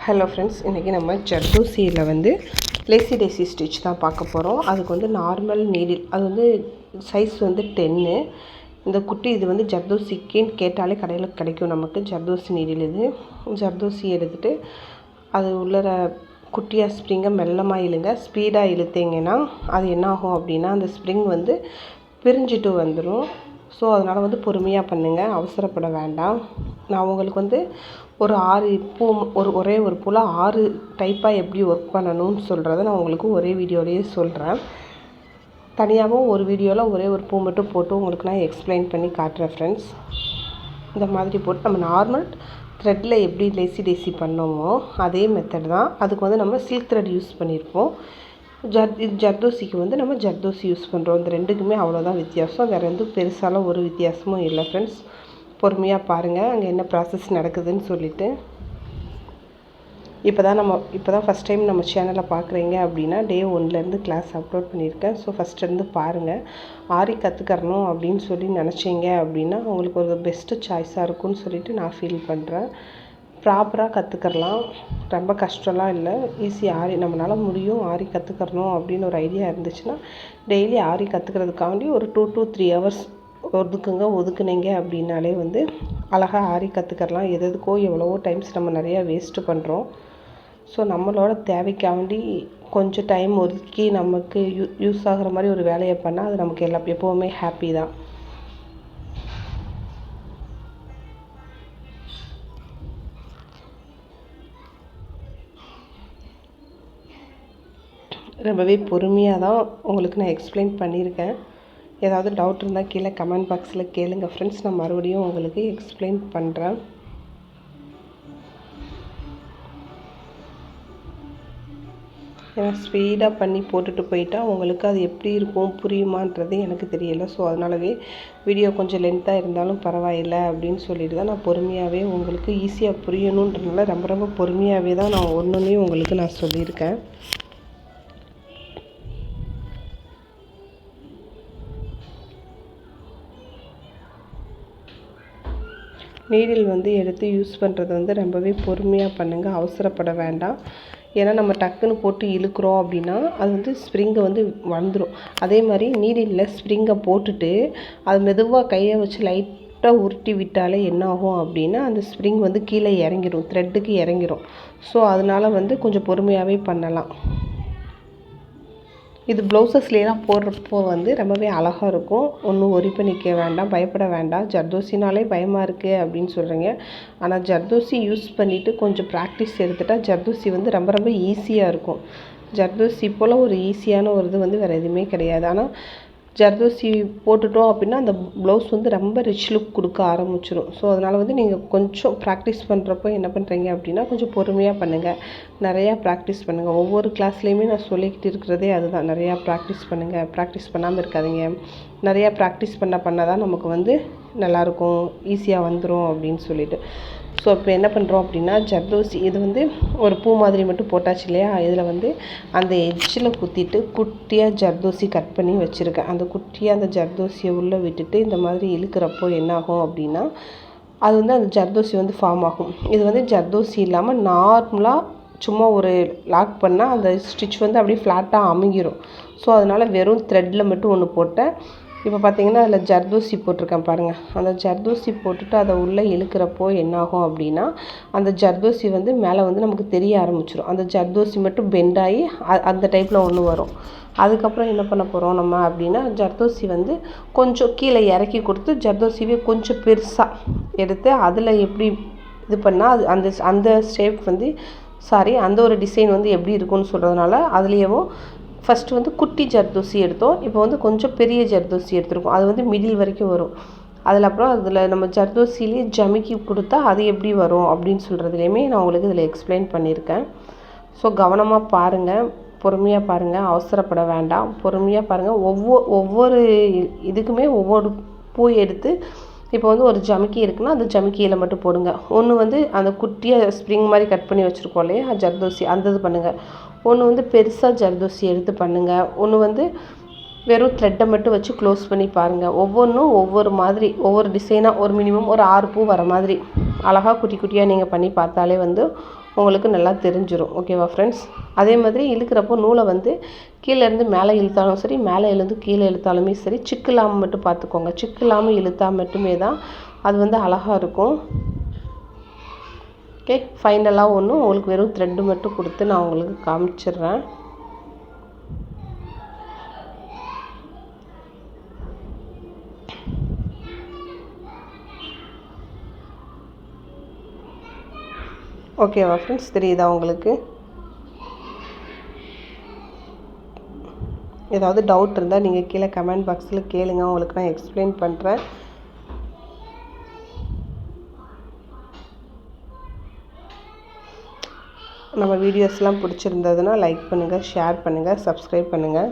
Hello friends, இன்றைக்கி நம்ம ஜர்தோசியில் வந்து லேசி டேசி ஸ்டிச் தான் பார்க்க போகிறோம். அதுக்கு வந்து நார்மல் நீடில், அது வந்து சைஸ் வந்து 10. இந்த குட்டி இது வந்து ஜர்தோசிக்குன்னு கேட்டாலே கடையில் கிடைக்கும் நமக்கு. ஜர்தோசி நீடில் இது. ஜர்தோசி எடுத்துகிட்டு அது உள்ளர குட்டியாக ஸ்ப்ரிங்கை மெல்லமாக இழுங்க. ஸ்பீடாக இழுத்தீங்கன்னா அது என்ன ஆகும் அப்படின்னா அந்த ஸ்ப்ரிங் வந்து பிரிஞ்சுட்டு வந்துடும். ஸோ அதனால் வந்து பொறுமையாக பண்ணுங்கள், அவசரப்பட வேண்டாம். நான் உங்களுக்கு வந்து ஒரு 6 பூ ஒரே ஒரு பூவில் 6 டைப்பாக எப்படி ஒர்க் பண்ணணும்னு சொல்கிறத நான் உங்களுக்கு ஒரே வீடியோலேயே சொல்கிறேன். தனியாகவும் ஒரு வீடியோவில் ஒரே ஒரு பூ மட்டும் போட்டு உங்களுக்கு நான் எக்ஸ்பிளைன் பண்ணி காட்டுறேன் ஃப்ரெண்ட்ஸ். இந்த மாதிரி போட்டு நம்ம நார்மல் த்ரெட்டில் எப்படி லேசி டேசி பண்ணோமோ அதே மெத்தட் தான். அதுக்கு வந்து நம்ம சில்க் த்ரெட் யூஸ் பண்ணியிருப்போம். ஜர்தோசிக்கு வந்து நம்ம ஜர்தோசி யூஸ் பண்ணுறோம். இந்த ரெண்டுக்குமே அவ்வளோதான் வித்தியாசம். வேறு எதுவும் பெருசாலாம் ஒரு வித்தியாசமும் இல்லை ஃப்ரெண்ட்ஸ். பொறுமையாக பாருங்கள் அங்கே என்ன ப்ராசஸ் நடக்குதுன்னு சொல்லிவிட்டு. இப்போ தான் ஃபஸ்ட் டைம் நம்ம சேனலை பார்க்குறீங்க அப்படின்னா டே 1லேருந்து கிளாஸ் அப்லோட் பண்ணியிருக்கேன். ஸோ ஃபஸ்ட்லேருந்து பாருங்கள். ஆரி கற்றுக்கறணும் அப்படின்னு சொல்லி நினச்சிங்க அப்படின்னா உங்களுக்கு ஒரு பெஸ்ட்டு சாய்ஸாக இருக்கும்னு சொல்லிவிட்டு நான் ஃபீல் பண்ணுறேன். ப்ராப்பராக கற்றுக்கலாம், ரொம்ப கஷ்டம்லாம் இல்லை, ஈஸி. ஆரி நம்மளால் முடியும், ஆரி கற்றுக்கறணும் அப்படின்னு ஒரு ஐடியா இருந்துச்சுன்னா டெய்லி ஆரி கற்றுக்கிறதுக்காண்டி ஒரு 2 to 3 hours ஒதுக்குனீங்க அப்படின்னாலே வந்து அழகாக ஆரி கற்றுக்கறலாம். எதுக்கோ எவ்வளவோ டைம்ஸ் நம்ம நிறையா வேஸ்ட்டு பண்ணுறோம். ஸோ நம்மளோட தேவைக்காண்டி கொஞ்சம் டைம் ஒதுக்கி நமக்கு யூஸ் ஆகிற மாதிரி ஒரு வேலையை பண்ணால் அது நமக்கு எப்போவுமே ஹாப்பி தான். ரொம்பவே பொறுமையாக தான் உங்களுக்கு நான் எக்ஸ்பிளைன் பண்ணியிருக்கேன். ஏதாவது டவுட் இருந்தால் கீழே கமெண்ட் பாக்ஸில் கேளுங்கள் ஃப்ரெண்ட்ஸ். நான் மறுபடியும் உங்களுக்கு எக்ஸ்பிளைன் பண்ணுறேன். ஏன்னா ஸ்பீடாக பண்ணி போட்டுட்டு போயிட்டா உங்களுக்கு அது எப்படி இருக்கும் புரியுமான்றது எனக்கு தெரியலை. ஸோ அதனாலவே வீடியோ கொஞ்சம் லென்த்தாக இருந்தாலும் பரவாயில்லை அப்படின்னு சொல்லிட்டு தான் நான் பொறுமையாகவே உங்களுக்கு ஈஸியாக புரியணுன்றதுனால ரொம்ப பொறுமையாகவே தான் நான் ஒன்றுனையும் உங்களுக்கு நான் சொல்லியிருக்கேன். நீடில் வந்து எடுத்து யூஸ் பண்ணுறது வந்து ரொம்பவே பொறுமையாக பண்ணுங்கள், அவசரப்பட வேண்டாம். ஏன்னா நம்ம டக்குன்னு போட்டு இழுக்கிறோம் அப்படின்னா அது வந்து ஸ்ப்ரிங்கை வந்து வந்துடும். அதே மாதிரி நீடிலில் ஸ்ப்ரிங்கை போட்டுட்டு அது மெதுவாக கையை வச்சு லைட்டாக உருட்டி விட்டாலே என்ன ஆகும் அப்படின்னா அந்த ஸ்ப்ரிங் வந்து கீழே இறங்கிடும், த்ரெட்டுக்கு இறங்கிடும். ஸோ அதனால் வந்து கொஞ்சம் பொறுமையாகவே பண்ணலாம். இது ப்ளவுசஸ்லாம் போடுறப்போ வந்து ரொம்பவே அழகாக இருக்கும். ஒன்றும் ஒரி பண்ணிக்க வேண்டாம், பயப்பட வேண்டாம். ஜர்தோசினாலே பயமாக இருக்குது அப்படின்னு சொல்கிறீங்க. ஆனால் ஜர்தோசி யூஸ் பண்ணிவிட்டு கொஞ்சம் ப்ராக்டிஸ் எடுத்துட்டால் ஜர்தோசி வந்து ரொம்ப ஈஸியாக இருக்கும். ஜர்தோசி போல் ஒரு ஈஸியான ஒரு இது வந்து வேறு எதுவுமே கிடையாது. ஆனால் ஜர்தோசி போட்டுட்டோம் அப்படின்னா அந்த ப்ளவுஸ் வந்து ரொம்ப ரிச் லுக் கொடுக்க ஆரம்பிச்சிடும். ஸோ அதனால் வந்து நீங்கள் கொஞ்சம் ப்ராக்டிஸ் பண்ணுறப்போ என்ன பண்ணுறீங்க அப்படின்னா கொஞ்சம் பொறுமையாக பண்ணுங்கள், நிறையா ப்ராக்டிஸ் பண்ணுங்கள். ஒவ்வொரு கிளாஸ்லேயுமே நான் சொல்லிக்கிட்டு இருக்கிறதே அதுதான், நிறையா ப்ராக்டிஸ் பண்ணுங்கள், ப்ராக்டிஸ் பண்ணாமல் இருக்காதீங்க. நிறையா ப்ராக்டிஸ் பண்ண தான் நமக்கு வந்து நல்லாயிருக்கும், ஈஸியாக வந்துடும் அப்படின்னு சொல்லிட்டு. ஸோ இப்போ என்ன பண்ணுறோம் அப்படின்னா ஜர்தோசி இது வந்து ஒரு பூ மாதிரி மட்டும் போட்டாச்சு இல்லையா. இதில் வந்து அந்த எட்ஜில் குத்திட்டு குட்டியாக ஜர்தோசி கட் பண்ணி வச்சுருக்கேன். அந்த குட்டியாக அந்த ஜர்தோசியை உள்ளே விட்டுட்டு இந்த மாதிரி இழுக்கிறப்போ என்னாகும் அப்படின்னா அது வந்து அந்த ஜர்தோசி வந்து ஃபார்ம் ஆகும். இது வந்து ஜர்தோசி இல்லாமல் நார்மலாக சும்மா ஒரு லாக் பண்ணால் அந்த ஸ்டிச் வந்து அப்படியே ஃப்ளாட்டாக அமுங்கிடும். ஸோ அதனால் வெறும் த்ரெட்டில் மட்டும் ஒன்று போட்டேன். இப்போ பார்த்தீங்கன்னா அதில் ஜர்தோசி போட்டிருக்கேன் பாருங்கள். அந்த ஜர்தோசி போட்டுட்டு அதை உள்ளே இழுக்கிறப்போ என்னாகும் அப்படின்னா அந்த ஜர்தோசி வந்து மேலே வந்து நமக்கு தெரிய ஆரம்பிச்சிடும். அந்த ஜர்தோசி மட்டும் பெண்டாகி அந்த டைப்பில் ஒன்று வரும். அதுக்கப்புறம் என்ன பண்ண போகிறோம் நம்ம அப்படின்னா ஜர்தோசி வந்து கொஞ்சம் கீழே இறக்கி கொடுத்து ஜர்தோசிவே கொஞ்சம் பெருசாக எடுத்து அதில் எப்படி இது பண்ணால் அது அந்த ஷேப் வந்து அந்த ஒரு டிசைன் வந்து எப்படி இருக்குன்னு சொல்கிறதுனால அதுலேயும் ஃபஸ்ட்டு வந்து குட்டி ஜர்தோசி எடுத்தோம். இப்போ வந்து கொஞ்சம் பெரிய ஜர்தோசி எடுத்துருக்கோம். அது வந்து மிடில் வரைக்கும் வரும். அதில் நம்ம ஜர்தோசிலேயே ஜமிக்கி கொடுத்தா அது எப்படி வரும் அப்படின்னு சொல்கிறதுலையுமே நான் உங்களுக்கு இதில் எக்ஸ்பிளைன் பண்ணியிருக்கேன். ஸோ கவனமாக பாருங்கள், பொறுமையாக பாருங்கள், அவசரப்பட வேண்டாம், பொறுமையாக பாருங்கள். ஒவ்வொரு இதுக்குமே ஒவ்வொரு பூ எடுத்து இப்போ வந்து ஒரு ஜமிக்கி இருக்குன்னா அந்த ஜமிக்கியில் மட்டும் போடுங்க. ஒன்று வந்து அந்த குட்டியாக ஸ்ப்ரிங் மாதிரி கட் பண்ணி வச்சுருக்கோம் இல்லையா ஜர்தோசி, அந்த இது பண்ணுங்கள். ஒன்று வந்து பெருசாக ஜர்தோசி எடுத்து பண்ணுங்கள். ஒன்று வந்து வெறும் த்ரெட்டை மட்டும் வச்சு க்ளோஸ் பண்ணி பாருங்கள். ஒவ்வொன்றும் ஒவ்வொரு மாதிரி ஒவ்வொரு டிசைனாக ஒரு மினிமம் ஒரு 6 பூ வர மாதிரி அழகாக குட்டி குட்டியாக நீங்கள் பண்ணி பார்த்தாலே வந்து உங்களுக்கு நல்லா தெரிஞ்சிடும். ஓகேவா ஃப்ரெண்ட்ஸ்? அதே மாதிரி இழுக்கிறப்போ நூலை வந்து கீழேருந்து மேலே இழுத்தாலும் சரி, மேலே இழுந்து கீழே இழுத்தாலுமே சரி, சிக்கு இல்லாமல் மட்டும் பார்த்துக்கோங்க. சிக்கு இல்லாமல் இழுத்தா மட்டுமே தான் அது வந்து அழகாக இருக்கும். ஓகே, ஃபைனலாக உங்களுக்கு வெறும் த்ரெட்டு மட்டும் கொடுத்து நான் உங்களுக்கு காமிச்சிடுறேன். ஓகேவா ஃப்ரெண்ட்ஸ்? தெரியுதா உங்களுக்கு? ஏதாவது டவுட் இருந்தால் நீங்கள் கீழே கமெண்ட் பாக்ஸில் கேளுங்க, உங்களுக்கு நான் எக்ஸ்பிளைன் பண்ணுறேன். நம்ம வீடியோஸ்லாம் பிடிச்சிருந்ததுன்னா லைக் பண்ணுங்கள், ஷேர் பண்ணுங்கள், சப்ஸ்கிரைப் பண்ணுங்கள்.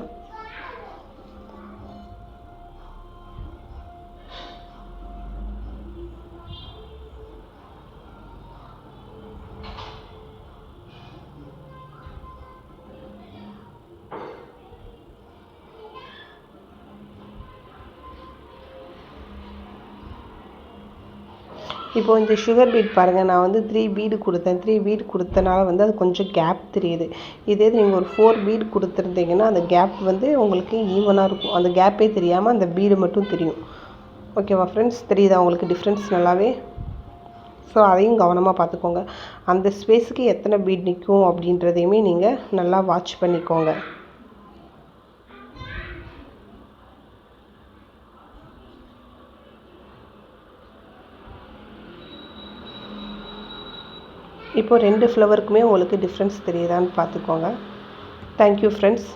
இப்போது இந்த சுகர் பீட் பாருங்கள், நான் வந்து 3 பீடு கொடுத்தேன். 3 பீடு கொடுத்தனால வந்து அது கொஞ்சம் கேப் தெரியுது. இதே நீங்கள் ஒரு 4 பீடு கொடுத்துருந்தீங்கன்னா அந்த கேப் வந்து உங்களுக்கு ஈவனாக இருக்கும். அந்த கேப்பே தெரியாமல் அந்த பீடு மட்டும் தெரியும். ஓகேவா ஃப்ரெண்ட்ஸ்? தெரியுதா உங்களுக்கு டிஃப்ரென்ஸ் நல்லாவே? ஸோ அதையும் கவனமாக பார்த்துக்கோங்க. அந்த ஸ்பேஸுக்கு எத்தனை பீட் நிற்கும் அப்படின்றதையுமே நீங்கள் நல்லா வாட்ச் பண்ணிக்கோங்க. இப்போது 2 ஃப்ளவருக்குமே உங்களுக்கு டிஃப்ரென்ஸ் தெரியுதான்னு பார்த்துக்கோங்க. Thank you friends.